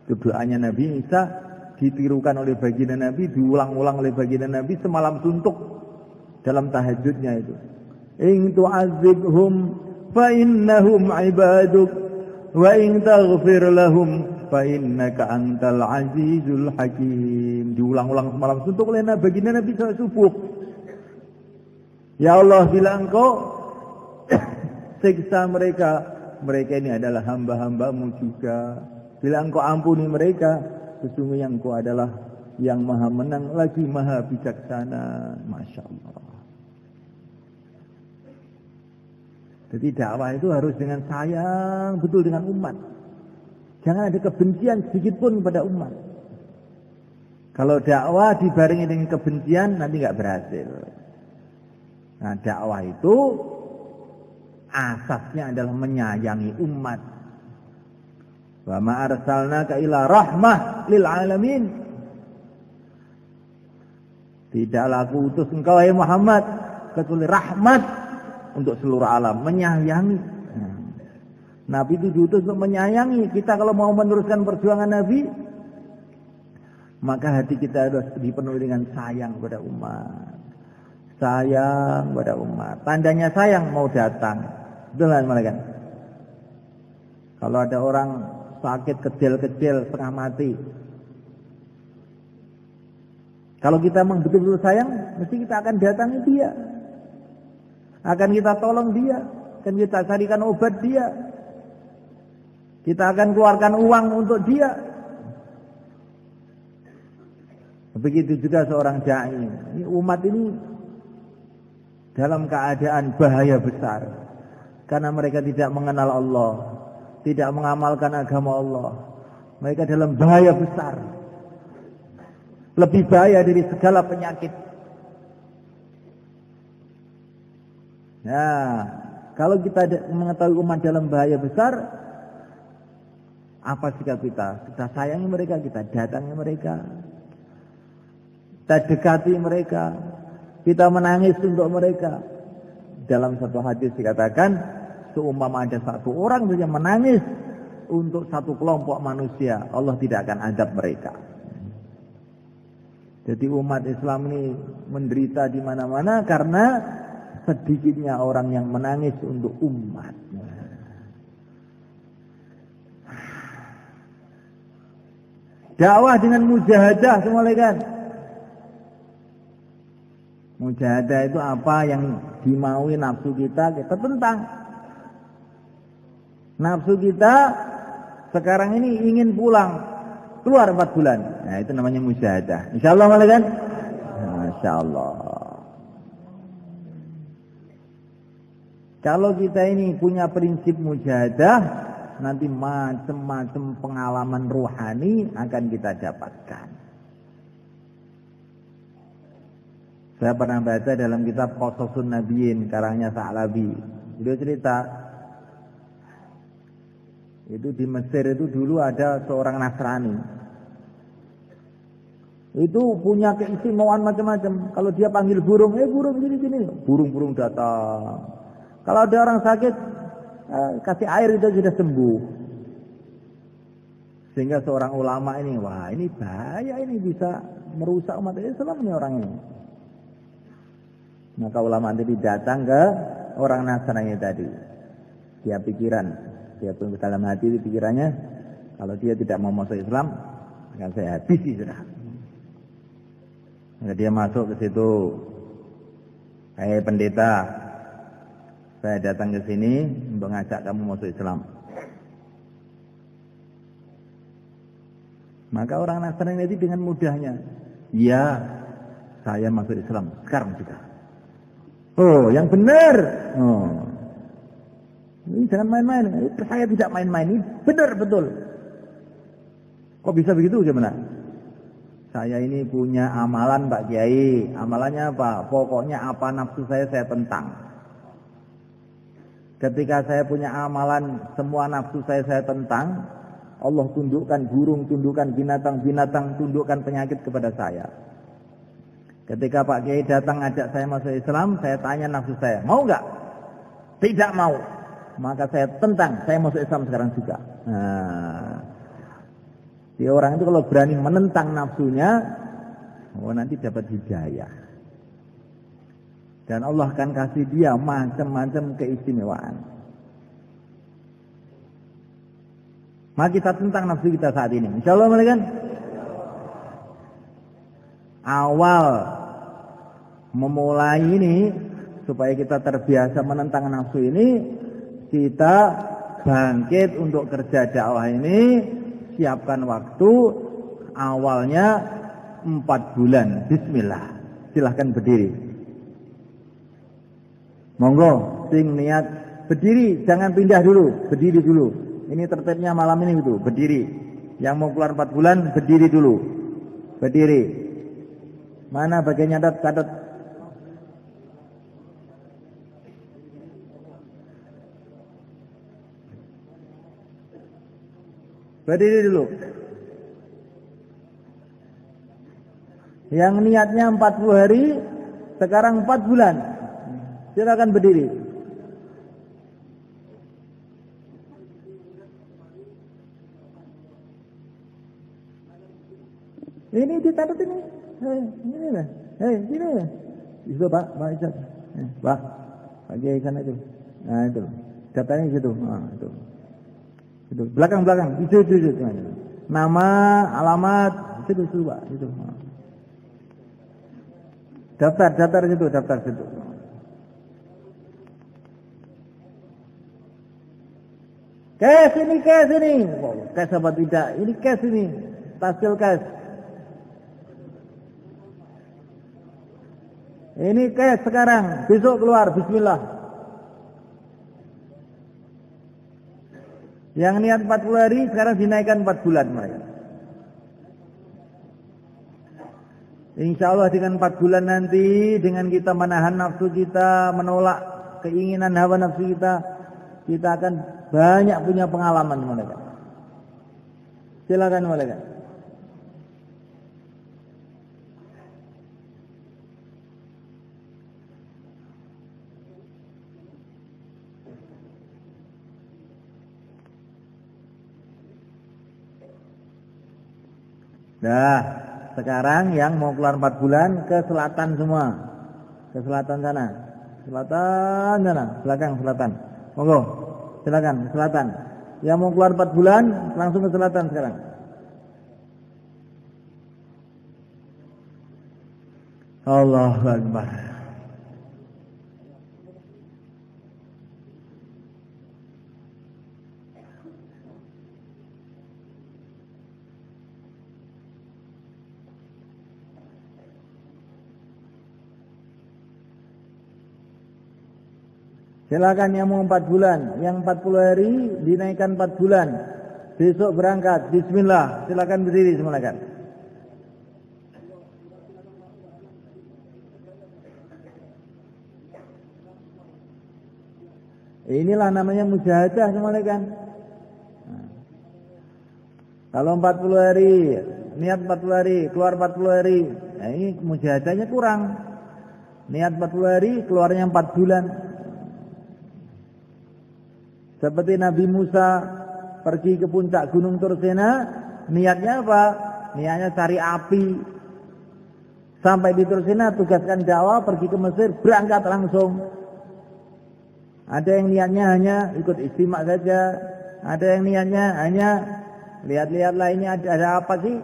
Itu doanya Nabi Isa ditirukan oleh baginda Nabi, diulang-ulang oleh baginda Nabi semalam suntuk dalam tahajudnya itu. In tu'adzibhum fa innahum ibaduk wa in taghfir lahum fa innaka antal azizul hakim. Diulang-ulang semalam suntuk oleh baginda Nabi saat subuh. Ya Allah, bila Engkau siksa mereka, mereka ini adalah hamba-hambamu juga. Bila engkau ampuni mereka, sesungguhnya engkau adalah yang maha menang lagi maha bijaksana. Masya Allah. Jadi dakwah itu harus dengan sayang betul dengan umat. Jangan ada kebencian sedikit pun kepada umat. Kalau dakwah dibarengi dengan kebencian nanti nggak berhasil. Nah, dakwah itu asasnya adalah menyayangi umat. Wa ma arsalnaka ila rahmah lil alamin. Tidaklah aku utus engkau wahai Muhammad kecuali rahmat untuk seluruh alam, menyayangi. Nabi itu diutus untuk menyayangi. Kita kalau mau meneruskan perjuangan Nabi, maka hati kita harus dipenuhi dengan sayang kepada umat. Sayang kepada umat. Tandanya sayang mau datang. Betul kan malaikat? Kalau ada orang sakit kecil-kecil setengah mati, kalau kita memang betul-betul sayang, mesti kita akan datangi dia. Akan kita tolong dia. Akan kita carikan obat dia. Kita akan keluarkan uang untuk dia. Begitu juga seorang dai. Ini umat ini dalam keadaan bahaya besar. Karena mereka tidak mengenal Allah. Tidak mengamalkan agama Allah. Mereka dalam bahaya besar. Lebih bahaya dari segala penyakit. Nah, kalau kita mengetahui umat dalam bahaya besar, apa sikap kita? Kita sayangi mereka, kita datangi mereka. Kita dekati mereka. Kita menangis untuk mereka. Dalam satu hadis dikatakan, seumpama ada satu orang saja menangis untuk satu kelompok manusia, Allah tidak akan azab mereka. Jadi umat Islam ini menderita di mana-mana karena sedikitnya orang yang menangis untuk umat. Dakwah dengan mujahadah semua kan. Mujahadah itu apa yang dimaui nafsu kita tentang. Nafsu kita sekarang ini ingin pulang, keluar 4 bulan. Nah, itu namanya mujahadah. Insyaallah kan? Masyaallah. Kalau kita ini punya prinsip mujahadah, nanti macam-macam pengalaman rohani akan kita dapatkan. Saya pernah baca dalam kitab Qasasun Nabiyyin karangnya Sa'labi. Beliau cerita, itu di Mesir itu dulu ada seorang Nasrani. Itu punya keistimewaan macam-macam. Kalau dia panggil burung, burung gini-gini, burung-burung datang. Kalau ada orang sakit, kasih air itu sudah sembuh. Sehingga seorang ulama ini, wah ini bahaya, ini bisa merusak umat Islam ini orang ini. Maka ulama tadi datang ke orang Nasrani tadi. Dia pun dalam hati pikirannya, kalau dia tidak mau masuk Islam, akan saya habisi sudah. Maka dia masuk ke situ. Pendeta, saya datang ke sini untuk ngajak kamu masuk Islam. Maka orang Nasrani itu dengan mudahnya, ya, saya masuk Islam sekarang juga. Oh, yang benar. Oh, ini jangan main-main. Saya tidak main-main. Ini benar betul. Kok bisa begitu? Gimana? Saya ini punya amalan Pak Kiai. Amalannya apa? Pokoknya apa nafsu saya tentang. Ketika saya punya amalan, semua nafsu saya tentang, Allah tundukkan burung, tundukkan binatang-binatang, tundukkan penyakit kepada saya. Ketika Pak Kiai datang ngajak saya masuk Islam, saya tanya nafsu saya, mau enggak? Tidak mau. Maka saya tentang, saya masuk Islam sekarang juga. Nah, si orang itu kalau berani menentang nafsunya, nanti dapat hidayah. Dan Allah akan kasih dia macam-macam keistimewaan. Mari kita tentang nafsu kita saat ini. Insyaallah kan? Awal memulai ini supaya kita terbiasa menentang nafsu ini, kita bangkit untuk kerja dakwah ini, siapkan waktu awalnya 4 bulan. Bismillah. Silahkan berdiri. Monggo, sing niat berdiri, jangan pindah dulu, berdiri dulu. Ini tertibnya malam ini itu, berdiri. Yang mau keluar 4 bulan, berdiri dulu. Berdiri. Mana bagian catat? Berdiri dulu. Yang niatnya 40 hari, sekarang 4 bulan. Silakan berdiri. Ini dicatat ini. Ini lah. Sini. Itu Pak, Izzat. Pak, bagi sana itu. Nah itu. Datanya situ. Nah, itu. Itu. Belakang. Itu. Nama, alamat, situ Pak. Itu. Daftar situ. Cash ini. Cash apa tidak? Ini cash ini. Hasil cash. Ini cash sekarang, besok keluar, bismillah. Yang niat 40 hari, sekarang dinaikkan 4 bulan mereka. Insya Allah dengan 4 bulan nanti, dengan kita menahan nafsu kita, menolak keinginan hawa nafsu kita akan banyak punya pengalaman mereka. Silakan mereka. Nah, sekarang yang mau keluar 4 bulan ke selatan semua. Ke selatan sana. Selatan sana, belakang selatan. Monggo, silakan selatan. Yang mau keluar 4 bulan langsung ke selatan sekarang. Allahu Akbar. Silakan yang mau 4 bulan, yang 40 hari dinaikkan 4 bulan. Besok berangkat, bismillah. Silakan berdiri semua kan. Inilah namanya mujahadah semua kan. Kalau 40 hari, niat 40 hari, keluar 40 hari. Nah, ini mujahadahnya kurang. Niat 40 hari, keluarnya 4 bulan. Seperti Nabi Musa pergi ke puncak Gunung Tursena, niatnya apa? Niatnya cari api. Sampai di Tursena tugaskan dakwah, pergi ke Mesir, berangkat langsung. Ada yang niatnya hanya ikut istimak saja, ada yang niatnya hanya lihat-lihatlah ini ada apa sih?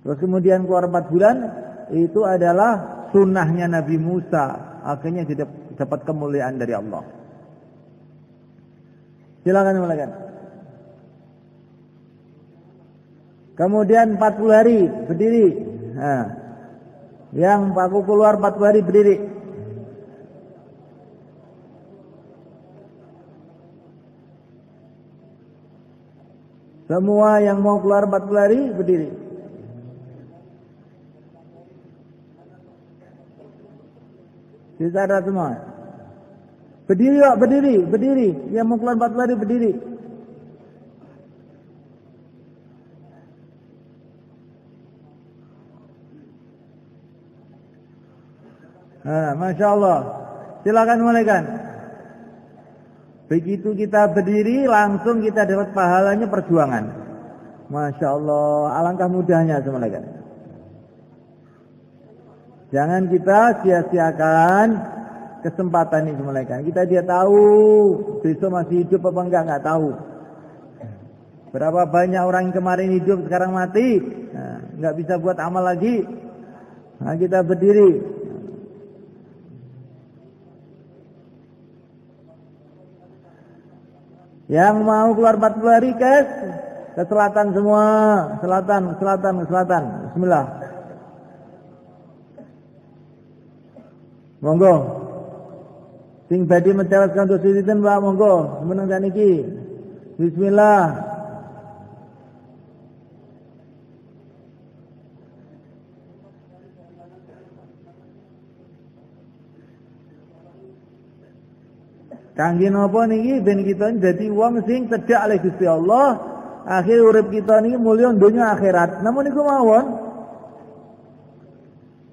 Terus kemudian keluar 4 bulan, itu adalah sunnahnya Nabi Musa. Akhirnya dapat kemuliaan dari Allah. Silakan mulakan. Kemudian 40 hari berdiri. Nah, yang aku keluar 40 hari berdiri. Semua yang mau keluar 40 hari berdiri. Sisa ada semua. Berdiri Pak, berdiri. Yang mau keluar 40 hari berdiri. Masya Allah. Silakan mulaikan. Begitu kita berdiri, langsung kita dapat pahalanya perjuangan. Masya Allah, alangkah mudahnya mulaikan. Jangan kita sia-siakan kesempatan ini mulaikan. Kita dia tahu besok masih hidup apa enggak tahu. Berapa banyak orang yang kemarin hidup sekarang mati, enggak bisa buat amal lagi. Nah, kita berdiri. Yang mau keluar 40 hari ke selatan semua, selatan. Bismillah. Monggo. Sing badhe mecawas kantos sinten Pak, monggo. Meneng saniki. Bismillah. Kangge napa niki ben kita dadi wong sing cedhak oleh Gusti Allah, akhir urip kita niki mulya donya akhirat. Namun niku mawon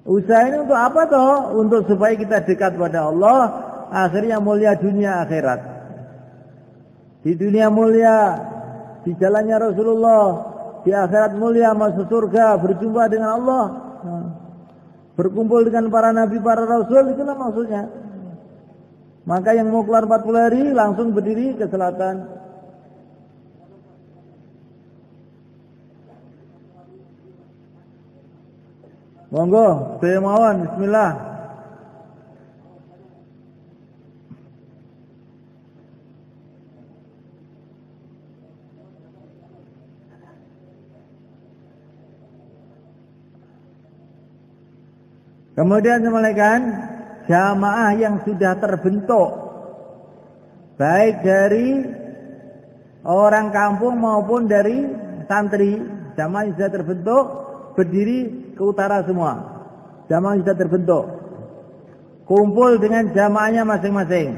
usaha ini untuk apa toh? Untuk supaya kita dekat pada Allah, akhirnya mulia dunia akhirat. Di dunia mulia, di jalannya Rasulullah, di akhirat mulia masuk surga, berjumpa dengan Allah, berkumpul dengan para nabi, para rasul, itulah maksudnya. Maka yang mau keluar 40 hari langsung berdiri ke selatan. Monggo, saya mawon, bismillah. Kemudian semalekan jamaah yang sudah terbentuk, baik dari orang kampung maupun dari santri, jamaah yang sudah terbentuk berdiri ke utara semua. Jamaah yang sudah terbentuk kumpul dengan jamaahnya masing-masing.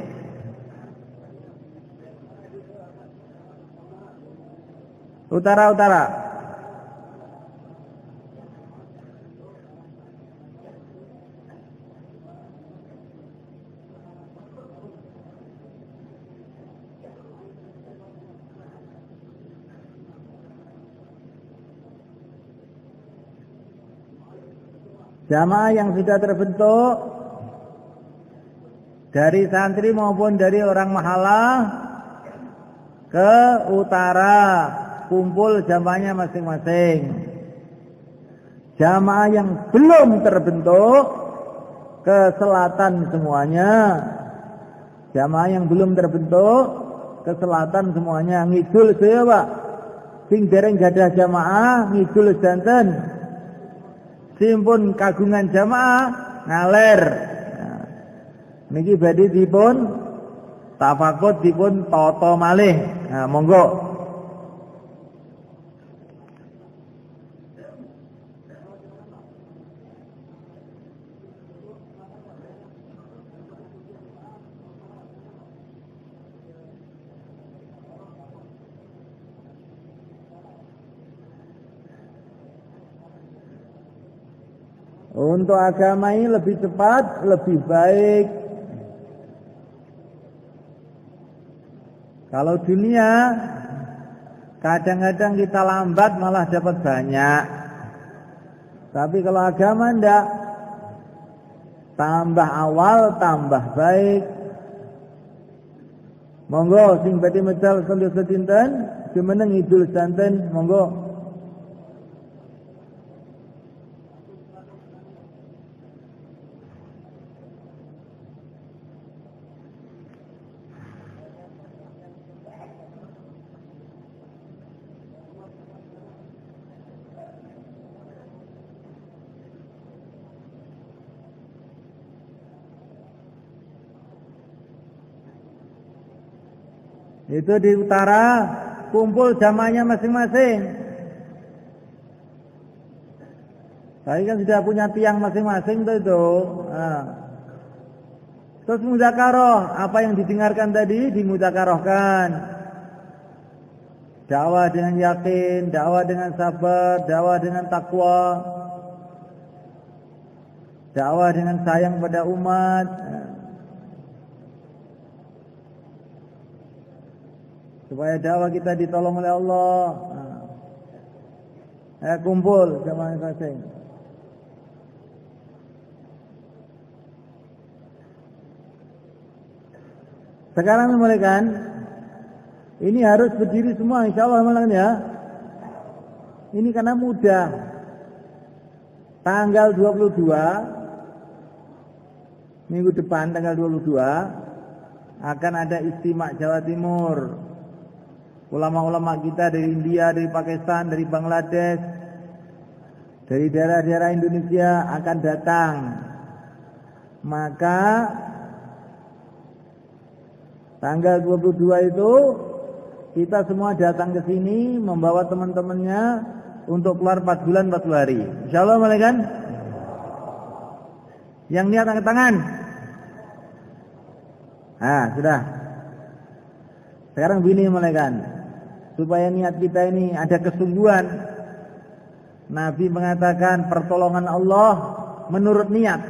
Utara. Jamaah yang sudah terbentuk dari santri maupun dari orang mahalah ke utara, kumpul jamaahnya masing-masing. Jamaah yang belum terbentuk ke selatan semuanya. Jamaah yang belum terbentuk ke selatan semuanya. Ngidul saya Pak, sing dereng gadah jamaah ngidul sedanten. Simpun kagungan jamaah ngaler. Nah, niki badhe dipun tafakut dipun tata malih. Nah, monggo. Untuk agama ini lebih cepat, lebih baik. Kalau dunia kadang-kadang kita lambat malah dapat banyak. Tapi kalau agama enggak, tambah awal tambah baik. Monggo sing badhe medal kangge sedinten jumeneng Idul santen, monggo. Itu di utara kumpul jamaahnya masing-masing. Saya kan sudah punya tiang masing-masing itu. Nah. Terus mudzakarah, apa yang didengarkan tadi dimudzakarahkan. Dakwah dengan yakin, dakwah dengan sabar, dakwah dengan takwa, dakwah dengan sayang pada umat. Supaya dakwah kita ditolong oleh Allah. Kumpul jamaah masing. Sekarang memulaikan. Ini harus berdiri semua insyaallah malam ya. Ini karena mudah. Tanggal 22 minggu depan tanggal 22 akan ada istimak Jawa Timur. ulama-ulama kita dari India, dari Pakistan, dari Bangladesh, dari daerah-daerah Indonesia akan datang. Maka tanggal 22 itu kita semua datang ke sini membawa teman-temannya untuk keluar 4 bulan 40 hari. Insyaallah boleh kan? Yang niat angkat tangan. Sudah. Sekarang begini mulai kan. Supaya niat kita ini ada kesungguhan. Nabi mengatakan pertolongan Allah menurut niat.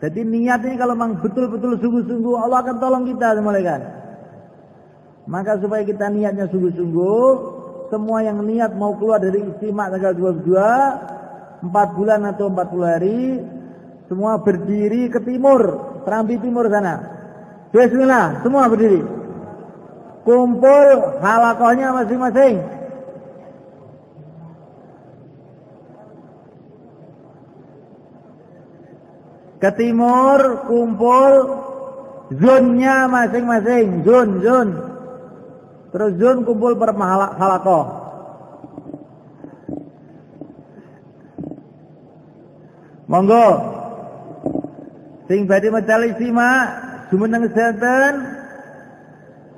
Jadi niat ini kalau memang betul-betul sungguh-sungguh, Allah akan tolong kita mulai kan. Maka supaya kita niatnya sungguh-sungguh, semua yang niat mau keluar dari istimewa tanggal 22, 4 bulan atau 40 hari, semua berdiri ke timur, Serambi Timur sana. Bismillah, semua berdiri. Kumpul halakohnya masing-masing. Ke timur kumpul zonnya masing-masing, zon. Terus zon kumpul per halakoh. Monggo. Sing badhe medal istimewa jumeneng sedanten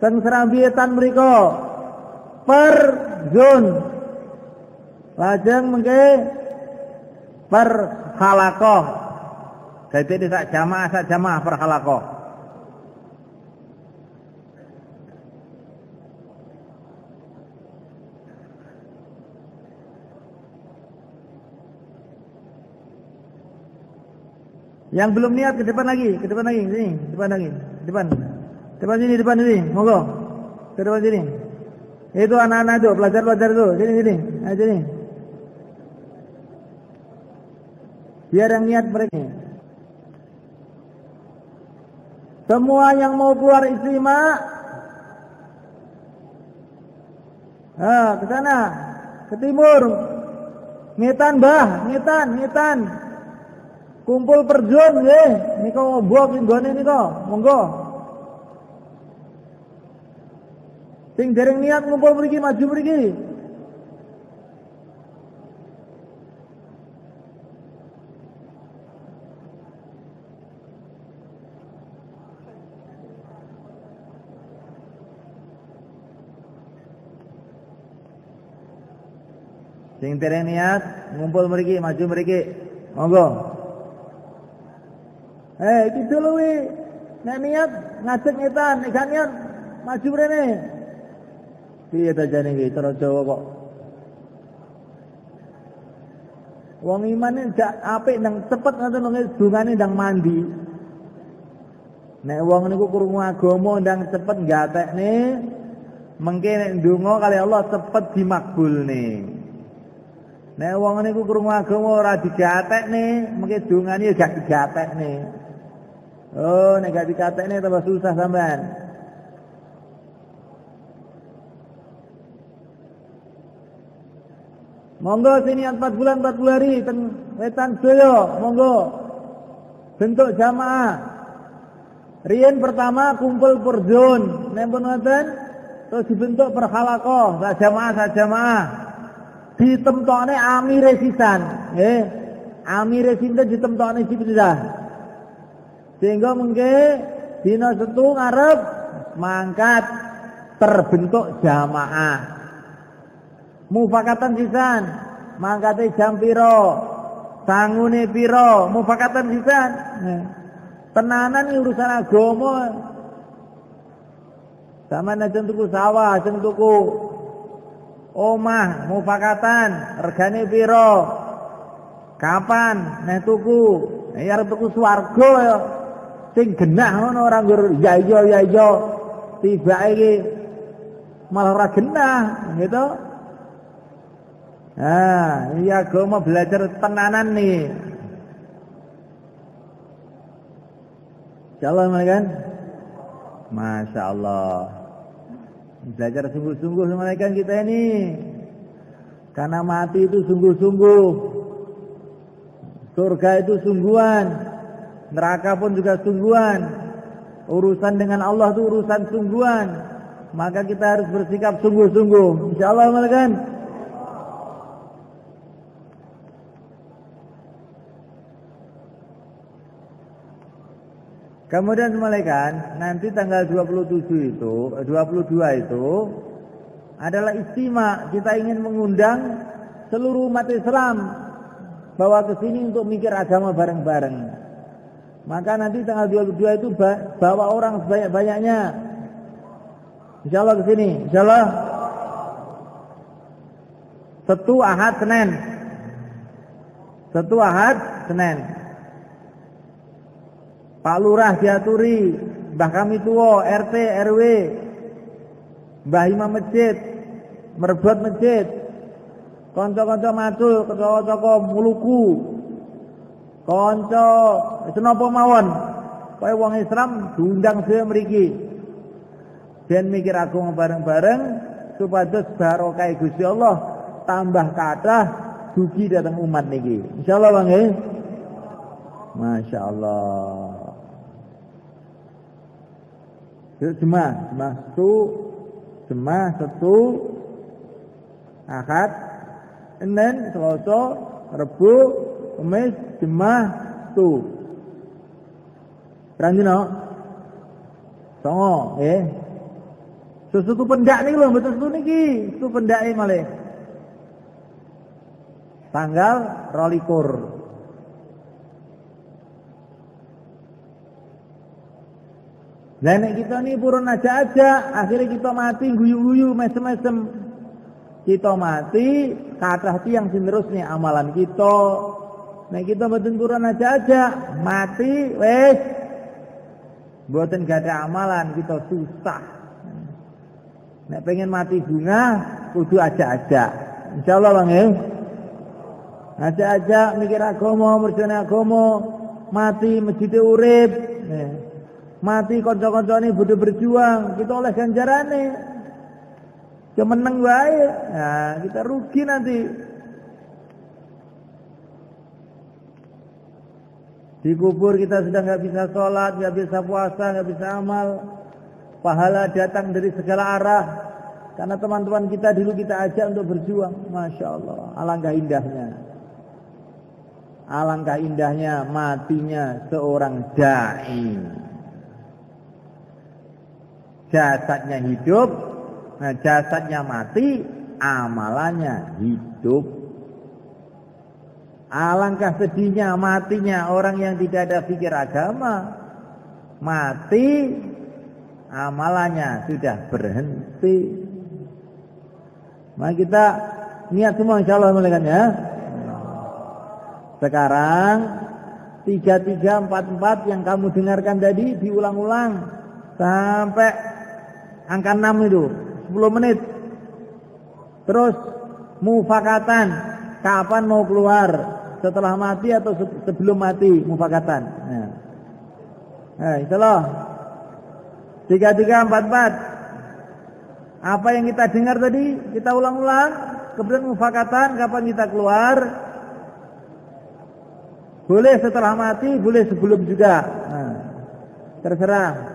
teng Serambi Etan mriku per zon. Lajeng mengke per halakoh. Dadi sak jamaah per halakoh. Yang belum niat ke depan lagi, sini, depan lagi, depan sini, monggo, ke depan sini. Itu anak-anak itu, pelajar-pelajar itu, sini, ayo sini. Biar yang niat mereka. Semua yang mau keluar istimewa, ke sana, ke timur, ngetan bah, ngetan. Kumpul perjun nggih, nika mbok nggone nika, monggo. Sing dereng niat ngumpul mriki maju mriki. Sing dereng niat ngumpul mriki maju mriki, monggo. Iki dulu wi, nek niat ngajak ngetan, nek gak niat maju rene. Piye ta jane iki cara Jawa kok. Wong imane jak apik nang cepet ngoten nang dungane ndang mandi. Nek wong niku krungu agama ndang cepet gatekne, mengke nek ndonga kali Allah cepet dimakbulne. Nek wong niku krungu agama ora digatekne, mengke dungane ya gak digatekne. Oh, nek gak dikatekne tambah susah sampean. Monggo sini 4 bulan 40 hari teng Wetan Joyo, monggo. Bentuk jamaah. Riyen pertama kumpul per zon, nempun ngoten, terus dibentuk per halakoh, sak jamaah. Ditemtokne amire sisan, nggih. Amire sinten ditemtokne sipitah. Sehingga mengke dina setu ngarep mangkat terbentuk jamaah. Mufakatan sisan, mangkate jam piro, sangune piro, mufakatan sisan. Tenanan iki urusan agama. Sampeyan aja tuku sawah, aja tuku omah, mufakatan, regane piro? Kapan nek tuku? Ya arep tuku swarga ya. Sing genah ngono ora nggur ya iya tibake iki malah ora genah gitu. Ini agama belajar tenanan nih. Insyaallah kan? Masya Allah. Belajar sungguh-sungguh sama kan kita ini. Karena mati itu sungguh-sungguh. Surga itu sungguhan. Neraka pun juga sungguhan. Urusan dengan Allah itu urusan sungguhan. maka kita harus bersikap sungguh-sungguh. Insyaallah kan. Kemudian semalekan nanti tanggal 22 itu adalah istimewa. Kita ingin mengundang seluruh umat Islam bawa ke sini untuk mikir agama bareng-bareng. Maka nanti tanggal 22 itu bawa orang sebanyak-banyaknya. Insyaallah ke sini. Insyaallah. Sabtu, Ahad, Senin. Sabtu, Ahad, Senin. Pak Lurah diaturi, Mbah kami tua, RT, RW, Mbah Imam masjid, merebut masjid, konco-konco macul, konco-konco muluku, konco senopo mawon, kaya wong Islam diundang saya mriki. Dan mikir aku bareng-bareng supados barokah Gusti Allah tambah kathah dugi datang umat niki. Insyaallah Bang nggih. Masyaallah. Jemaah satu Ahad, Senin, Selasa, Rabu, Kamis, jemaah tu. Ranjino, songo, Susu pendak nih loh, betul susu niki, susu pendak malih. Tanggal 22. Lah nek kita nih purun aja, akhirnya kita mati guyu-guyu mesem-mesem. Kita mati, kathah tiyang sing terusne amalan kita. Nek kita mboten purun aja, mati wis mboten gadah amalan, kita susah. Nek pengen mati bunga kudu aja. Insyaallah Bang ya. Aja mikir agama, merjane agama, mati masjid urip. Mati kanca-kancane bodho berjuang, kita oleh ganjarane. Kemeneng wae. Nah, kita rugi nanti. Dikubur kita sudah enggak bisa sholat, enggak bisa puasa, enggak bisa amal. Pahala datang dari segala arah. Karena teman-teman kita dulu kita ajak untuk berjuang. Masya Allah, alangkah indahnya. Alangkah indahnya matinya seorang da'i. Jasadnya hidup, nah jasadnya mati, amalannya hidup. Alangkah sedihnya matinya orang yang tidak ada pikir agama. Mati, amalannya sudah berhenti. Mari kita niat semua insyaallah ya. Sekarang 3344 yang kamu dengarkan tadi diulang-ulang sampai angka 6 itu 10 menit. Terus mufakatan, kapan mau keluar, setelah mati atau sebelum mati mufakatan. Nah, insyaallah 3344. Apa yang kita dengar tadi kita ulang-ulang, kemudian mufakatan kapan kita keluar. Boleh setelah mati, boleh sebelum juga. Nah, terserah.